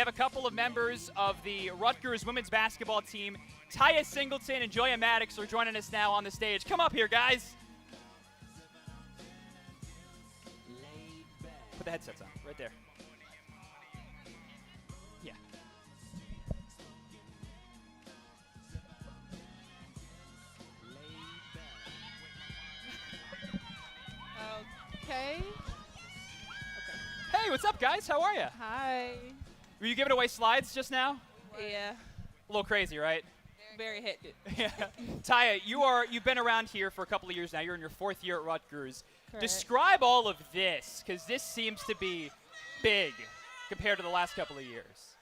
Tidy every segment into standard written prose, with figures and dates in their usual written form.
We have a couple of members of the Rutgers women's basketball team. Tyia, Singleton, and Joiya Maddox are joining us now on the stage. Come up here, guys. Put the headsets on, right there. Yeah. Okay. Hey, what's up, guys? How are you? Hi. Were you giving away slides just now? Yeah. A little crazy, right? Very hectic. Yeah. Tyia, you've been around here for a couple of years now. You're in your 4th year at Rutgers. Correct. Describe all of this, because this seems to be big compared to the last couple of years.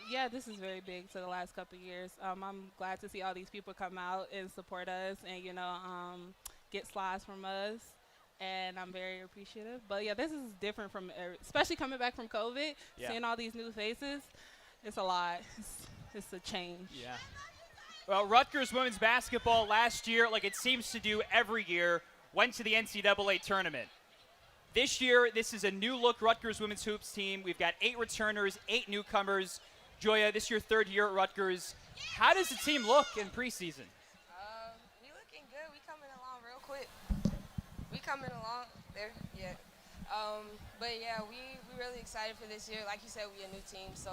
Yeah, this is very big to the last couple of years. I'm glad to see all these people come out and support us and, get slides from us. And I'm very appreciative. But, yeah, this is different from, especially coming back from COVID, seeing all these new faces. It's a lot. It's a change. Yeah. Well, Rutgers women's basketball last year, like it seems to do every year, went to the NCAA tournament. This year, this is a new-look Rutgers women's hoops team. We've got 8 returners, 8 newcomers. Joiya, this is your 3rd year at Rutgers. How does the team look in preseason? We looking good. We coming along real quick. We coming along there, yeah. But yeah, we really excited for this year. Like you said, we a new team, so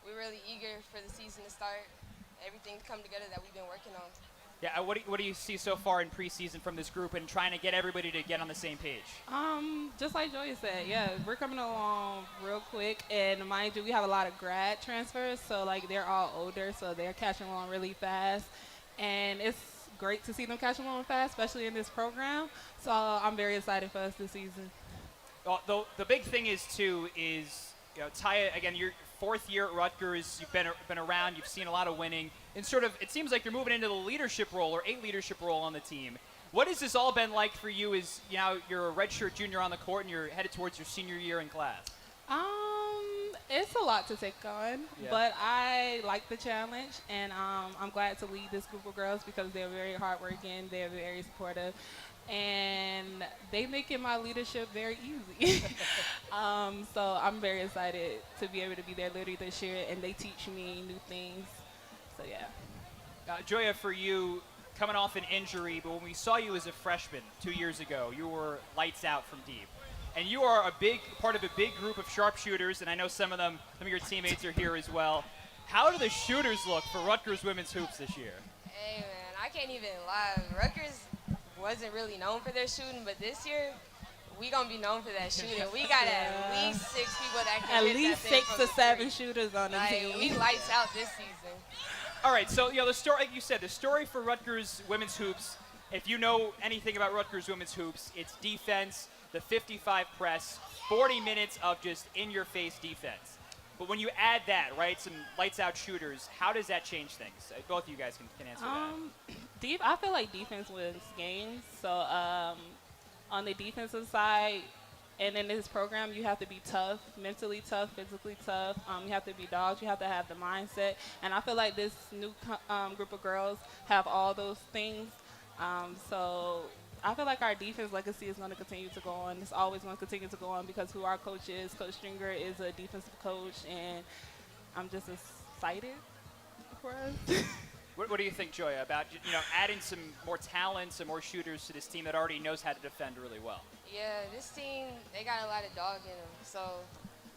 we're really eager for the season to start. Everything to come together that we've been working on. Yeah, what do you see so far in preseason from this group and trying to get everybody to get on the same page? Just like Joiya said, yeah, we're coming along real quick. And mind you, we have a lot of grad transfers, so like they're all older, so they're catching on really fast. And it's great to see them catching on fast, especially in this program. So I'm very excited for us this season. Well, the big thing is Tyia, again, your 4th year at Rutgers. You've been around. You've seen a lot of winning, and sort of it seems like you're moving into the leadership role or a leadership role on the team. What has this all been like for you? As you're a redshirt junior on the court and you're headed towards your senior year in class. It's a lot to take on, but I like the challenge, and I'm glad to lead this group of girls because they're very hardworking, they're very supportive, and they make it my leadership very easy. So I'm very excited to be able to be their leader this year, and they teach me new things. So yeah. Joiya, for you, coming off an injury, but when we saw you as a freshman 2 years ago, you were lights out from deep. And you are a big part of a big group of sharpshooters, and I know some of your teammates are here as well. How do the shooters look for Rutgers women's hoops this year? Hey, man, I can't even lie. Rutgers wasn't really known for their shooting, but this year, we going to be known for that shooting. We got at least 6 people that can At least 6 to 7 shooters on the team. We lights out this season. All right, so the story, like you said, the story for Rutgers women's hoops, if you know anything about Rutgers women's hoops, it's defense, the 55 press, 40 minutes of just in-your-face defense. But when you add that, right, some lights-out shooters, how does that change things? Both of you guys can answer that. I feel like defense wins games. So on the defensive side, and in this program, you have to be tough, mentally tough, physically tough. You have to be dogs. You have to have the mindset. And I feel like this new group of girls have all those things. So I feel like our defense legacy is going to continue to go on. It's always going to continue to go on because who our coach is. Coach Stringer is a defensive coach, and I'm just excited for us. What do you think, Joiya, about adding some more talent, some more shooters to this team that already knows how to defend really well? Yeah, this team, they got a lot of dog in them. So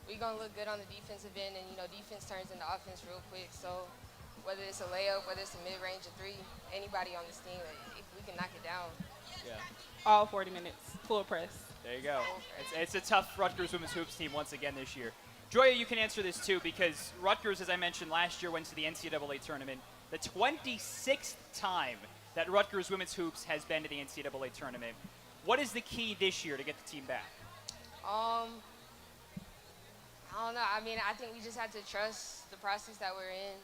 we're going to look good on the defensive end, and, defense turns into offense real quick. So whether it's a layup, whether it's a mid-range, a three, anybody on this team, if we can knock it down. Yeah. All 40 minutes, full press. There you go. It's a tough Rutgers women's hoops team once again this year. Joiya, you can answer this too because Rutgers, as I mentioned last year, went to the NCAA tournament. The 26th time that Rutgers women's hoops has been to the NCAA tournament. What is the key this year to get the team back? I don't know. I mean, I think we just have to trust the process that we're in.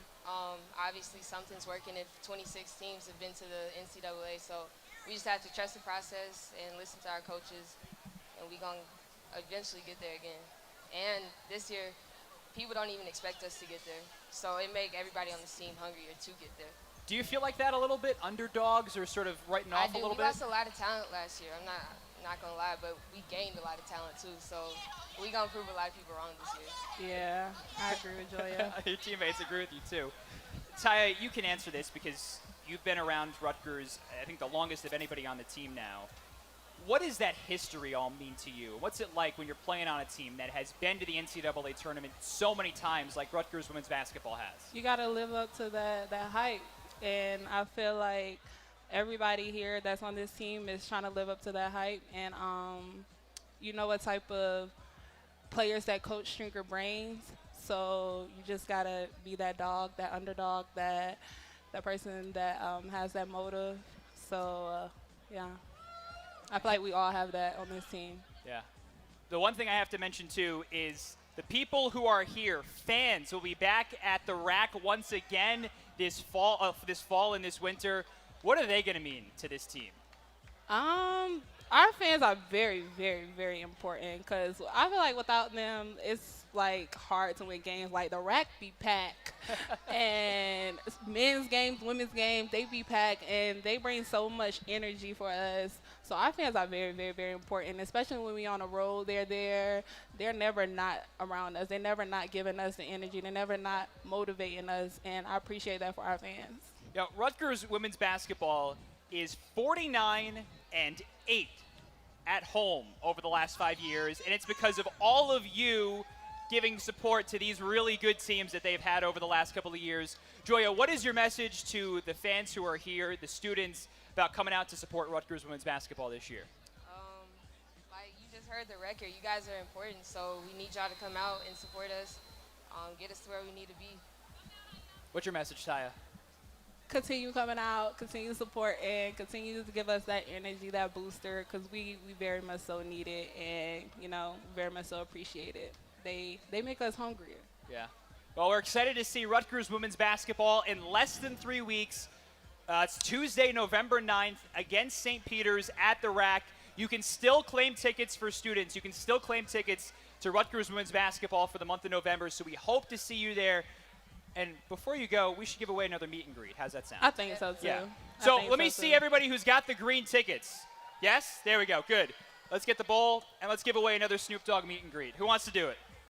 Obviously, something's working if 26 teams have been to the NCAA, so we just have to trust the process and listen to our coaches, and we're going to eventually get there again. And this year, people don't even expect us to get there, so it makes everybody on the team hungrier to get there. Do you feel like that a little bit? Underdogs or sort of writing off a little bit? We lost a lot of talent last year. I'm not gonna lie, but we gained a lot of talent too. So we gonna prove a lot of people wrong this year. Yeah, I agree with Joiya. Your teammates agree with you too. Tyia, you can answer this because you've been around Rutgers, I think the longest of anybody on the team now. What does that history all mean to you? What's it like when you're playing on a team that has been to the NCAA tournament so many times like Rutgers women's basketball has? You got to live up to that hype. And I feel like everybody here that's on this team is trying to live up to that hype. And you know what type of players that coach Strinker brains. So you just got to be that dog, that underdog, that person that has that motive. So, yeah. I feel like we all have that on this team. Yeah. The one thing I have to mention, too, is the people who are here, fans, will be back at the rack once again this fall and this winter. What are they going to mean to this team? Our fans are very, very, very important because I feel like without them, it's like hard to win games. Like the rack be packed, and men's games, women's games, they be packed, and they bring so much energy for us. So our fans are very, very, very important, especially when we on the road. They're there. They're never not around us. They're never not giving us the energy. They're never not motivating us, and I appreciate that for our fans. Yeah, Rutgers women's basketball is 49-8 at home over the last 5 years, and it's because of all of you giving support to these really good teams that they've had over the last couple of years. Joiya, what is your message to the fans who are here, the students, about coming out to support Rutgers women's basketball this year? Like you just heard the record, you guys are important, so we need y'all to come out and support us, get us to where we need to be. What's your message, Tyia? Continue coming out, continue to support, and continue to give us that energy, that booster, because we very much so need it, and, you know, very much so appreciate it. They make us hungrier. Yeah. Well, we're excited to see Rutgers women's basketball in less than 3 weeks. It's Tuesday, November 9th against St. Peter's at the rack. You can still claim tickets for students. You can still claim tickets to Rutgers women's basketball for the month of November, so we hope to see you there. And before you go, we should give away another meet and greet. How's that sound? I think so, too. Yeah. So let me see everybody who's got the green tickets. Yes? There we go. Good. Let's get the bowl, and let's give away another Snoop Dogg meet and greet. Who wants to do it?